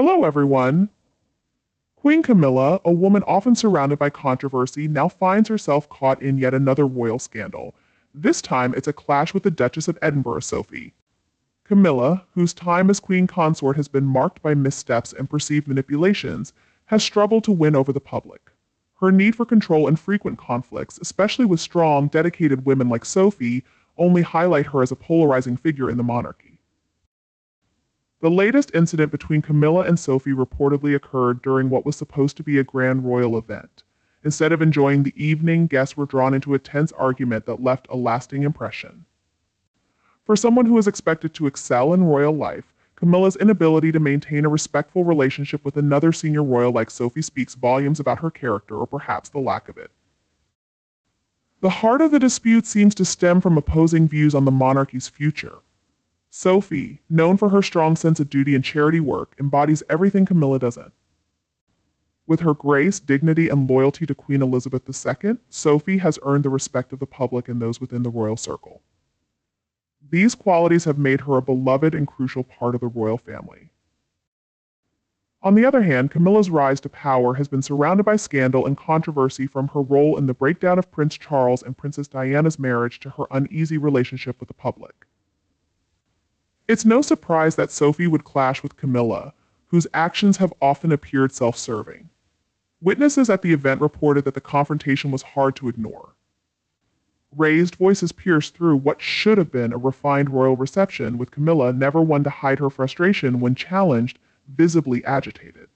Hello, everyone. Queen Camilla, a woman often surrounded by controversy, now finds herself caught in yet another royal scandal. This time, it's a clash with the Duchess of Edinburgh, Sophie. Camilla, whose time as queen consort has been marked by missteps and perceived manipulations, has struggled to win over the public. Her need for control and frequent conflicts, especially with strong, dedicated women like Sophie, only highlight her as a polarizing figure in the monarchy. The latest incident between Camilla and Sophie reportedly occurred during what was supposed to be a grand royal event. Instead of enjoying the evening, guests were drawn into a tense argument that left a lasting impression. For someone who is expected to excel in royal life, Camilla's inability to maintain a respectful relationship with another senior royal like Sophie speaks volumes about her character, or perhaps the lack of it. The heart of the dispute seems to stem from opposing views on the monarchy's future. Sophie, known for her strong sense of duty and charity work, embodies everything Camilla doesn't. With her grace, dignity, and loyalty to Queen Elizabeth II, Sophie has earned the respect of the public and those within the royal circle. These qualities have made her a beloved and crucial part of the royal family. On the other hand, Camilla's rise to power has been surrounded by scandal and controversy, from her role in the breakdown of Prince Charles and Princess Diana's marriage to her uneasy relationship with the public. It's no surprise that Sophie would clash with Camilla, whose actions have often appeared self-serving. Witnesses at the event reported that the confrontation was hard to ignore. Raised voices pierced through what should have been a refined royal reception, with Camilla never one to hide her frustration when challenged, visibly agitated.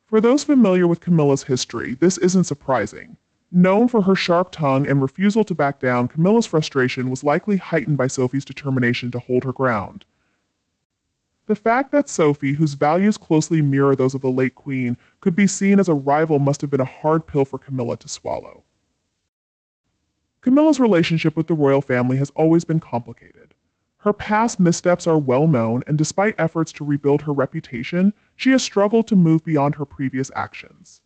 For those familiar with Camilla's history, this isn't surprising. Known for her sharp tongue and refusal to back down, Camilla's frustration was likely heightened by Sophie's determination to hold her ground. The fact that Sophie, whose values closely mirror those of the late queen, could be seen as a rival must have been a hard pill for Camilla to swallow. Camilla's relationship with the royal family has always been complicated. Her past missteps are well known, and despite efforts to rebuild her reputation, she has struggled to move beyond her previous actions.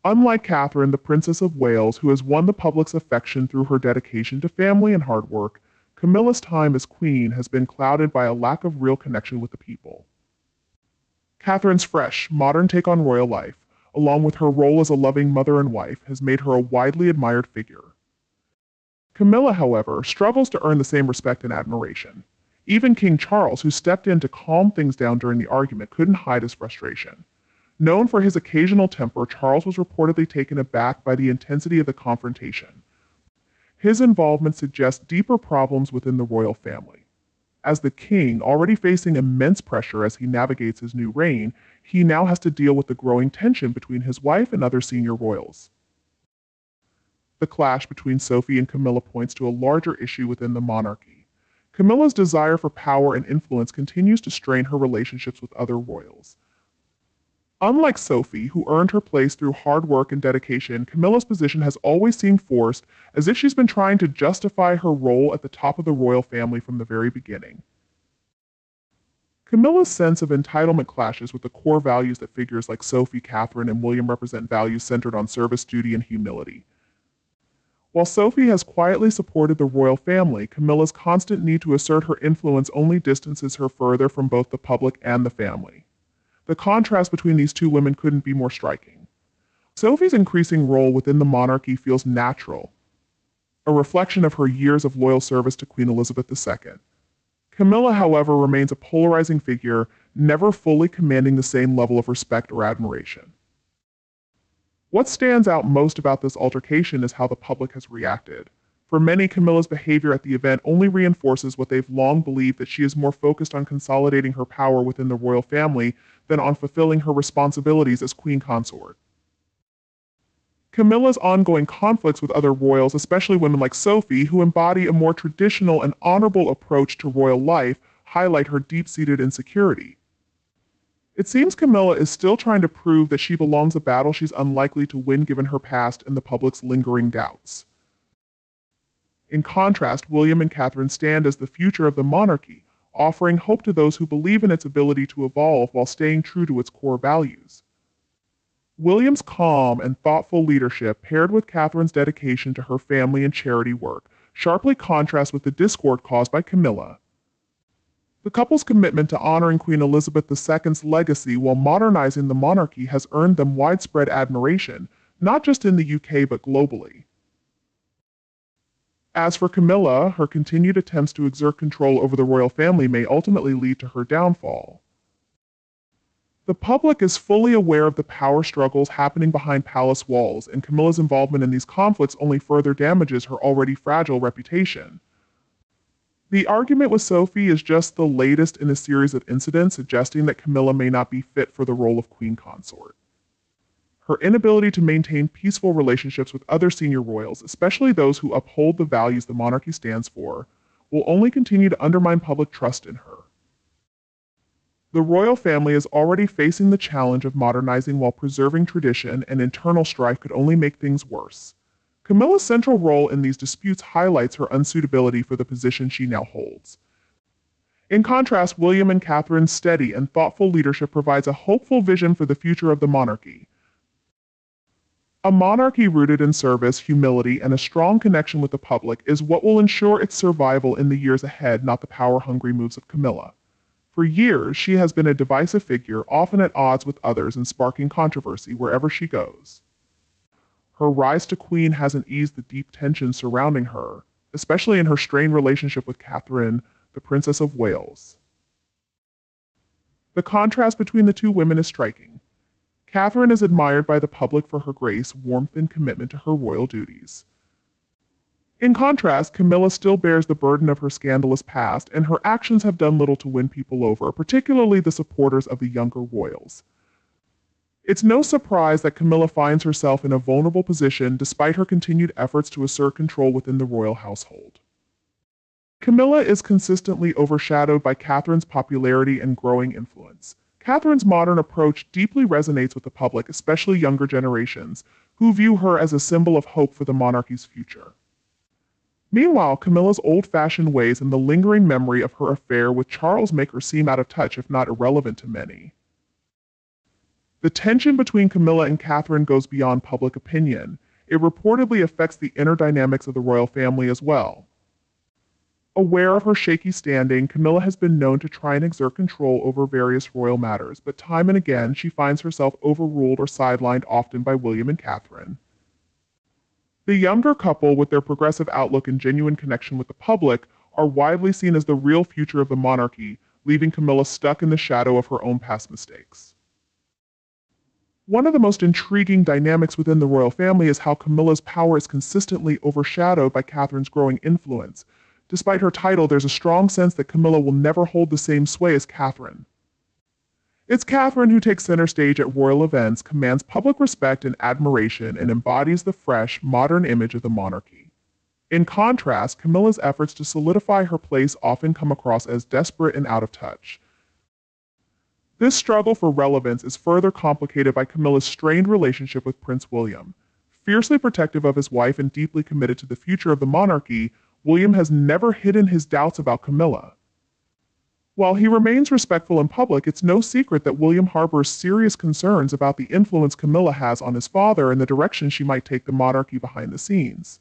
Unlike Catherine, the Princess of Wales, who has won the public's affection through her dedication to family and hard work, Camilla's time as queen has been clouded by a lack of real connection with the people. Catherine's fresh, modern take on royal life, along with her role as a loving mother and wife, has made her a widely admired figure. Camilla, however, struggles to earn the same respect and admiration. Even King Charles, who stepped in to calm things down during the argument, couldn't hide his frustration. Known for his occasional temper, Charles was reportedly taken aback by the intensity of the confrontation. His involvement suggests deeper problems within the royal family. As the king, already facing immense pressure as he navigates his new reign, he now has to deal with the growing tension between his wife and other senior royals. The clash between Sophie and Camilla points to a larger issue within the monarchy. Camilla's desire for power and influence continues to strain her relationships with other royals. Unlike Sophie, who earned her place through hard work and dedication, Camilla's position has always seemed forced, as if she's been trying to justify her role at the top of the royal family from the very beginning. Camilla's sense of entitlement clashes with the core values that figures like Sophie, Catherine, and William represent, values centered on service, duty, and humility. While Sophie has quietly supported the royal family, Camilla's constant need to assert her influence only distances her further from both the public and the family. The contrast between these two women couldn't be more striking. Sophie's increasing role within the monarchy feels natural, a reflection of her years of loyal service to Queen Elizabeth II. Camilla, however, remains a polarizing figure, never fully commanding the same level of respect or admiration. What stands out most about this altercation is how the public has reacted. For many, Camilla's behavior at the event only reinforces what they've long believed, that she is more focused on consolidating her power within the royal family than on fulfilling her responsibilities as queen consort. Camilla's ongoing conflicts with other royals, especially women like Sophie, who embody a more traditional and honorable approach to royal life, highlight her deep-seated insecurity. It seems Camilla is still trying to prove that she belongs, a battle she's unlikely to win given her past and the public's lingering doubts. In contrast, William and Catherine stand as the future of the monarchy, offering hope to those who believe in its ability to evolve while staying true to its core values. William's calm and thoughtful leadership, paired with Catherine's dedication to her family and charity work, sharply contrasts with the discord caused by Camilla. The couple's commitment to honoring Queen Elizabeth II's legacy while modernizing the monarchy has earned them widespread admiration, not just in the UK but globally. As for Camilla, her continued attempts to exert control over the royal family may ultimately lead to her downfall. The public is fully aware of the power struggles happening behind palace walls, and Camilla's involvement in these conflicts only further damages her already fragile reputation. The argument with Sophie is just the latest in a series of incidents suggesting that Camilla may not be fit for the role of queen consort. Her inability to maintain peaceful relationships with other senior royals, especially those who uphold the values the monarchy stands for, will only continue to undermine public trust in her. The royal family is already facing the challenge of modernizing while preserving tradition, and internal strife could only make things worse. Camilla's central role in these disputes highlights her unsuitability for the position she now holds. In contrast, William and Catherine's steady and thoughtful leadership provides a hopeful vision for the future of the monarchy. A monarchy rooted in service, humility, and a strong connection with the public is what will ensure its survival in the years ahead, not the power-hungry moves of Camilla. For years, she has been a divisive figure, often at odds with others and sparking controversy wherever she goes. Her rise to queen hasn't eased the deep tensions surrounding her, especially in her strained relationship with Catherine, the Princess of Wales. The contrast between the two women is striking. Catherine is admired by the public for her grace, warmth, and commitment to her royal duties. In contrast, Camilla still bears the burden of her scandalous past, and her actions have done little to win people over, particularly the supporters of the younger royals. It's no surprise that Camilla finds herself in a vulnerable position despite her continued efforts to assert control within the royal household. Camilla is consistently overshadowed by Catherine's popularity and growing influence. Catherine's modern approach deeply resonates with the public, especially younger generations, who view her as a symbol of hope for the monarchy's future. Meanwhile, Camilla's old-fashioned ways and the lingering memory of her affair with Charles make her seem out of touch, if not irrelevant to many. The tension between Camilla and Catherine goes beyond public opinion. It reportedly affects the inner dynamics of the royal family as well. Aware of her shaky standing, Camilla has been known to try and exert control over various royal matters, but time and again she finds herself overruled or sidelined, often by William and Catherine. The younger couple, with their progressive outlook and genuine connection with the public, are widely seen as the real future of the monarchy, leaving Camilla stuck in the shadow of her own past mistakes. One of the most intriguing dynamics within the royal family is how Camilla's power is consistently overshadowed by Catherine's growing influence. Despite her title, there's a strong sense that Camilla will never hold the same sway as Catherine. It's Catherine who takes center stage at royal events, commands public respect and admiration, and embodies the fresh, modern image of the monarchy. In contrast, Camilla's efforts to solidify her place often come across as desperate and out of touch. This struggle for relevance is further complicated by Camilla's strained relationship with Prince William. Fiercely protective of his wife and deeply committed to the future of the monarchy, William has never hidden his doubts about Camilla. While he remains respectful in public, it's no secret that William harbors serious concerns about the influence Camilla has on his father and the direction she might take the monarchy behind the scenes.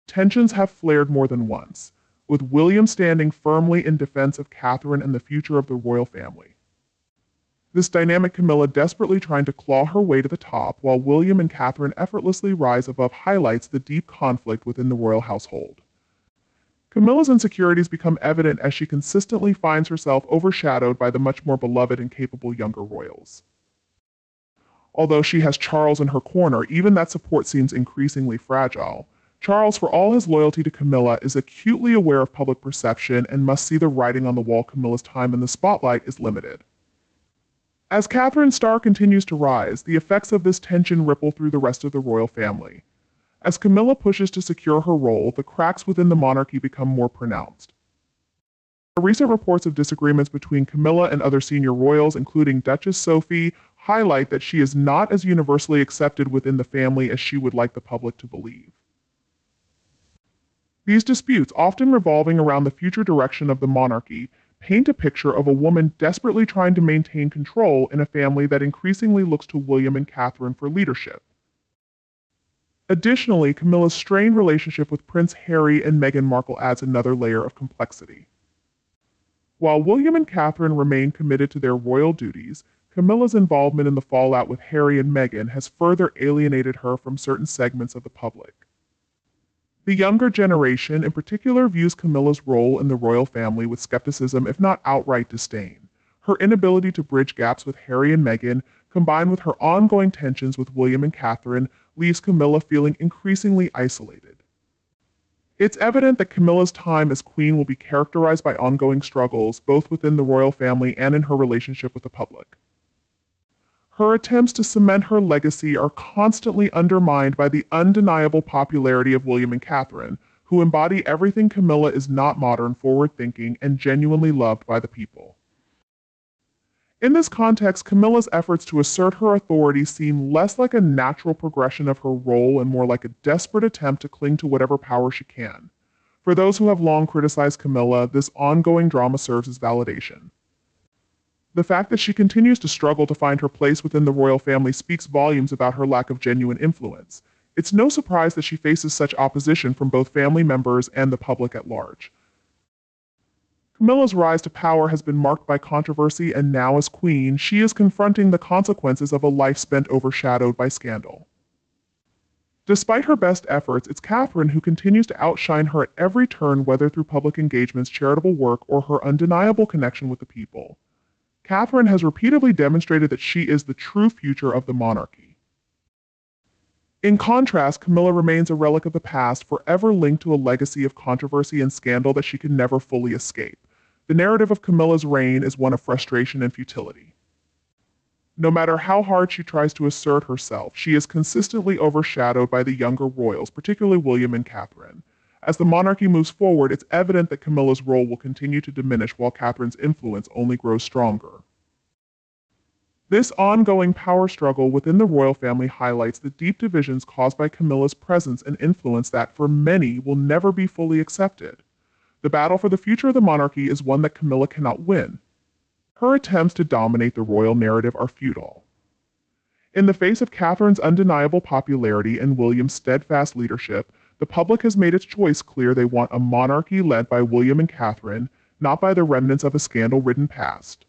Tensions have flared more than once, with William standing firmly in defense of Catherine and the future of the royal family. This dynamic, Camilla desperately trying to claw her way to the top, while William and Catherine effortlessly rise above, highlights the deep conflict within the royal household. Camilla's insecurities become evident as she consistently finds herself overshadowed by the much more beloved and capable younger royals. Although she has Charles in her corner, even that support seems increasingly fragile. Charles, for all his loyalty to Camilla, is acutely aware of public perception and must see the writing on the wall. Camilla's time in the spotlight is limited. As Catherine's star continues to rise, the effects of this tension ripple through the rest of the royal family. As Camilla pushes to secure her role, the cracks within the monarchy become more pronounced. Recent reports of disagreements between Camilla and other senior royals, including Duchess Sophie, highlight that she is not as universally accepted within the family as she would like the public to believe. These disputes, often revolving around the future direction of the monarchy, paint a picture of a woman desperately trying to maintain control in a family that increasingly looks to William and Catherine for leadership. Additionally, Camilla's strained relationship with Prince Harry and Meghan Markle adds another layer of complexity. While William and Catherine remain committed to their royal duties, Camilla's involvement in the fallout with Harry and Meghan has further alienated her from certain segments of the public. The younger generation, in particular, views Camilla's role in the royal family with skepticism, if not outright disdain. Her inability to bridge gaps with Harry and Meghan, combined with her ongoing tensions with William and Catherine, leaves Camilla feeling increasingly isolated. It's evident that Camilla's time as queen will be characterized by ongoing struggles, both within the royal family and in her relationship with the public. Her attempts to cement her legacy are constantly undermined by the undeniable popularity of William and Catherine, who embody everything Camilla is not: modern, forward-thinking, and genuinely loved by the people. In this context, Camilla's efforts to assert her authority seem less like a natural progression of her role and more like a desperate attempt to cling to whatever power she can. For those who have long criticized Camilla, this ongoing drama serves as validation. The fact that she continues to struggle to find her place within the royal family speaks volumes about her lack of genuine influence. It's no surprise that she faces such opposition from both family members and the public at large. Camilla's rise to power has been marked by controversy, and now as queen, she is confronting the consequences of a life spent overshadowed by scandal. Despite her best efforts, it's Catherine who continues to outshine her at every turn, whether through public engagements, charitable work, or her undeniable connection with the people. Catherine has repeatedly demonstrated that she is the true future of the monarchy. In contrast, Camilla remains a relic of the past, forever linked to a legacy of controversy and scandal that she can never fully escape. The narrative of Camilla's reign is one of frustration and futility. No matter how hard she tries to assert herself, she is consistently overshadowed by the younger royals, particularly William and Catherine. As the monarchy moves forward, it's evident that Camilla's role will continue to diminish while Catherine's influence only grows stronger. This ongoing power struggle within the royal family highlights the deep divisions caused by Camilla's presence and influence that, for many, will never be fully accepted. The battle for the future of the monarchy is one that Camilla cannot win. Her attempts to dominate the royal narrative are futile. In the face of Catherine's undeniable popularity and William's steadfast leadership, the public has made its choice clear: they want a monarchy led by William and Catherine, not by the remnants of a scandal-ridden past.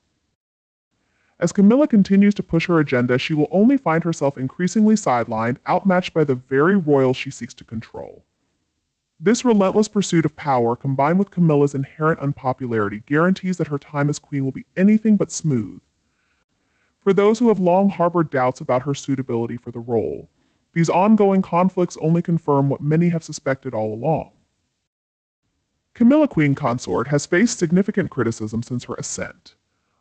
As Camilla continues to push her agenda, she will only find herself increasingly sidelined, outmatched by the very royals she seeks to control. This relentless pursuit of power, combined with Camilla's inherent unpopularity, guarantees that her time as queen will be anything but smooth. For those who have long harbored doubts about her suitability for the role, these ongoing conflicts only confirm what many have suspected all along. Camilla, Queen Consort, has faced significant criticism since her ascent.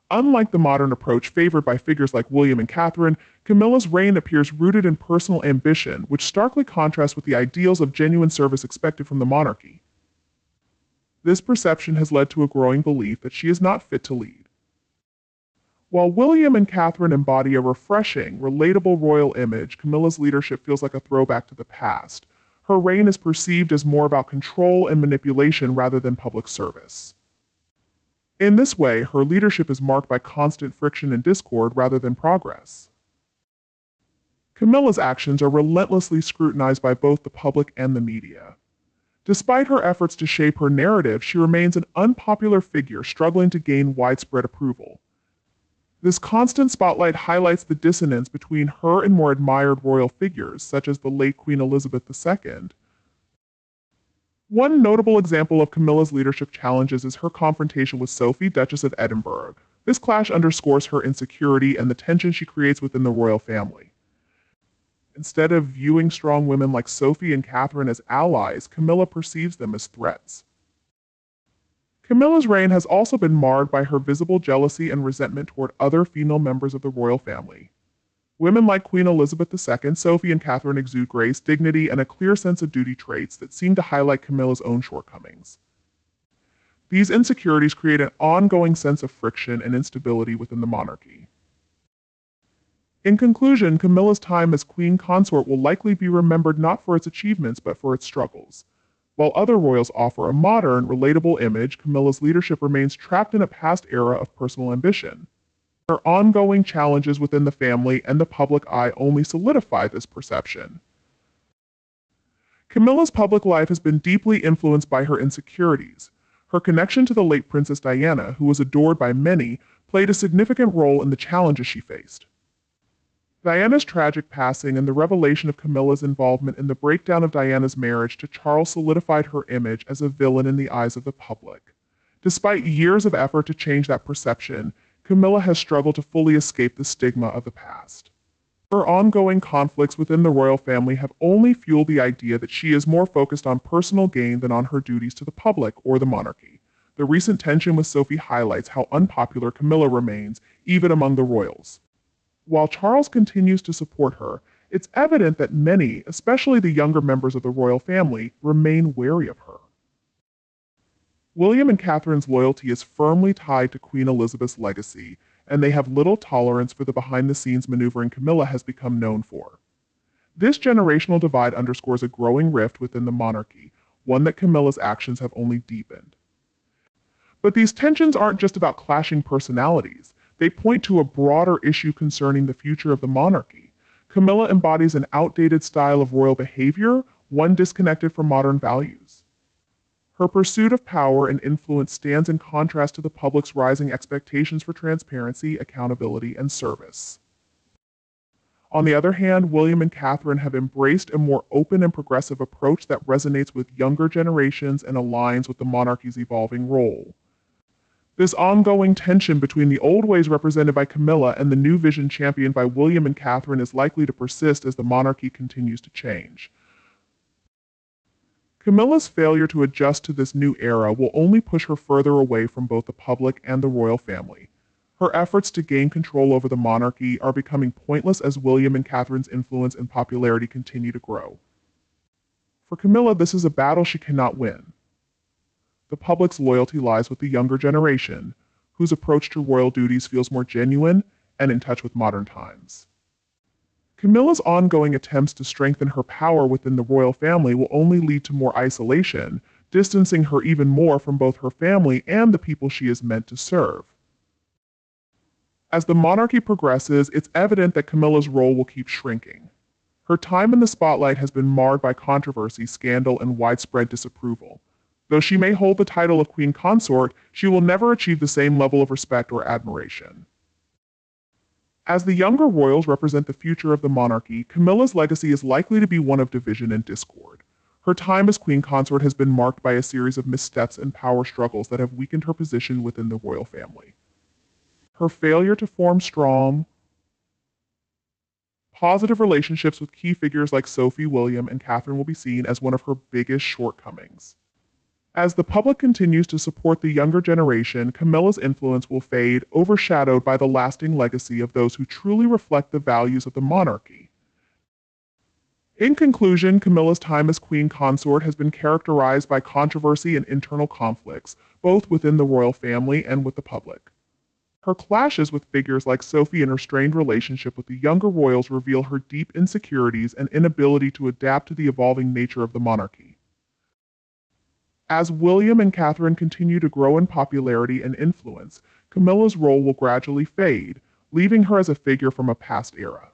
Unlike the modern approach favored by figures like William and Catherine, Camilla's reign appears rooted in personal ambition, which starkly contrasts with the ideals of genuine service expected from the monarchy. This perception has led to a growing belief that she is not fit to lead. While William and Catherine embody a refreshing, relatable royal image, Camilla's leadership feels like a throwback to the past. Her reign is perceived as more about control and manipulation rather than public service. In this way, her leadership is marked by constant friction and discord rather than progress. Camilla's actions are relentlessly scrutinized by both the public and the media. Despite her efforts to shape her narrative, she remains an unpopular figure struggling to gain widespread approval. This constant spotlight highlights the dissonance between her and more admired royal figures, such as the late Queen Elizabeth II. One notable example of Camilla's leadership challenges is her confrontation with Sophie, Duchess of Edinburgh. This clash underscores her insecurity and the tension she creates within the royal family. Instead of viewing strong women like Sophie and Catherine as allies, Camilla perceives them as threats. Camilla's reign has also been marred by her visible jealousy and resentment toward other female members of the royal family. Women like Queen Elizabeth II, Sophie, and Catherine exude grace, dignity, and a clear sense of duty, traits that seem to highlight Camilla's own shortcomings. These insecurities create an ongoing sense of friction and instability within the monarchy. In conclusion, Camilla's time as Queen Consort will likely be remembered not for its achievements but for its struggles. While other royals offer a modern, relatable image, Camilla's leadership remains trapped in a past era of personal ambition. Her ongoing challenges within the family and the public eye only solidify this perception. Camilla's public life has been deeply influenced by her insecurities. Her connection to the late Princess Diana, who was adored by many, played a significant role in the challenges she faced. Diana's tragic passing and the revelation of Camilla's involvement in the breakdown of Diana's marriage to Charles solidified her image as a villain in the eyes of the public. Despite years of effort to change that perception, Camilla has struggled to fully escape the stigma of the past. Her ongoing conflicts within the royal family have only fueled the idea that she is more focused on personal gain than on her duties to the public or the monarchy. The recent tension with Sophie highlights how unpopular Camilla remains, even among the royals. While Charles continues to support her, it's evident that many, especially the younger members of the royal family, remain wary of her. William and Catherine's loyalty is firmly tied to Queen Elizabeth's legacy, and they have little tolerance for the behind-the-scenes maneuvering Camilla has become known for. This generational divide underscores a growing rift within the monarchy, one that Camilla's actions have only deepened. But these tensions aren't just about clashing personalities. They point to a broader issue concerning the future of the monarchy. Camilla embodies an outdated style of royal behavior, one disconnected from modern values. Her pursuit of power and influence stands in contrast to the public's rising expectations for transparency, accountability, and service. On the other hand, William and Catherine have embraced a more open and progressive approach that resonates with younger generations and aligns with the monarchy's evolving role. This ongoing tension between the old ways represented by Camilla and the new vision championed by William and Catherine is likely to persist as the monarchy continues to change. Camilla's failure to adjust to this new era will only push her further away from both the public and the royal family. Her efforts to gain control over the monarchy are becoming pointless as William and Catherine's influence and popularity continue to grow. For Camilla, this is a battle she cannot win. The public's loyalty lies with the younger generation, whose approach to royal duties feels more genuine and in touch with modern times. Camilla's ongoing attempts to strengthen her power within the royal family will only lead to more isolation, distancing her even more from both her family and the people she is meant to serve. As the monarchy progresses, it's evident that Camilla's role will keep shrinking. Her time in the spotlight has been marred by controversy, scandal, and widespread disapproval. Though she may hold the title of Queen Consort, she will never achieve the same level of respect or admiration. As the younger royals represent the future of the monarchy, Camilla's legacy is likely to be one of division and discord. Her time as Queen Consort has been marked by a series of missteps and power struggles that have weakened her position within the royal family. Her failure to form strong, positive relationships with key figures like Sophie, William, and Catherine will be seen as one of her biggest shortcomings. As the public continues to support the younger generation, Camilla's influence will fade, overshadowed by the lasting legacy of those who truly reflect the values of the monarchy. In conclusion, Camilla's time as Queen Consort has been characterized by controversy and internal conflicts, both within the royal family and with the public. Her clashes with figures like Sophie and her strained relationship with the younger royals reveal her deep insecurities and inability to adapt to the evolving nature of the monarchy. As William and Catherine continue to grow in popularity and influence, Camilla's role will gradually fade, leaving her as a figure from a past era.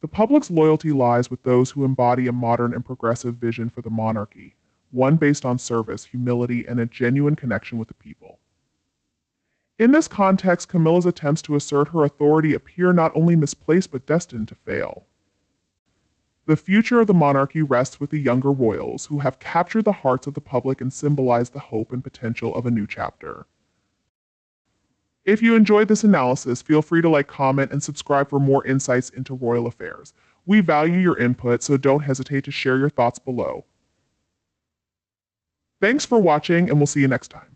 The public's loyalty lies with those who embody a modern and progressive vision for the monarchy, one based on service, humility, and a genuine connection with the people. In this context, Camilla's attempts to assert her authority appear not only misplaced but destined to fail. The future of the monarchy rests with the younger royals, who have captured the hearts of the public and symbolize the hope and potential of a new chapter. If you enjoyed this analysis, feel free to like, comment, and subscribe for more insights into royal affairs. We value your input, so don't hesitate to share your thoughts below. Thanks for watching, and we'll see you next time.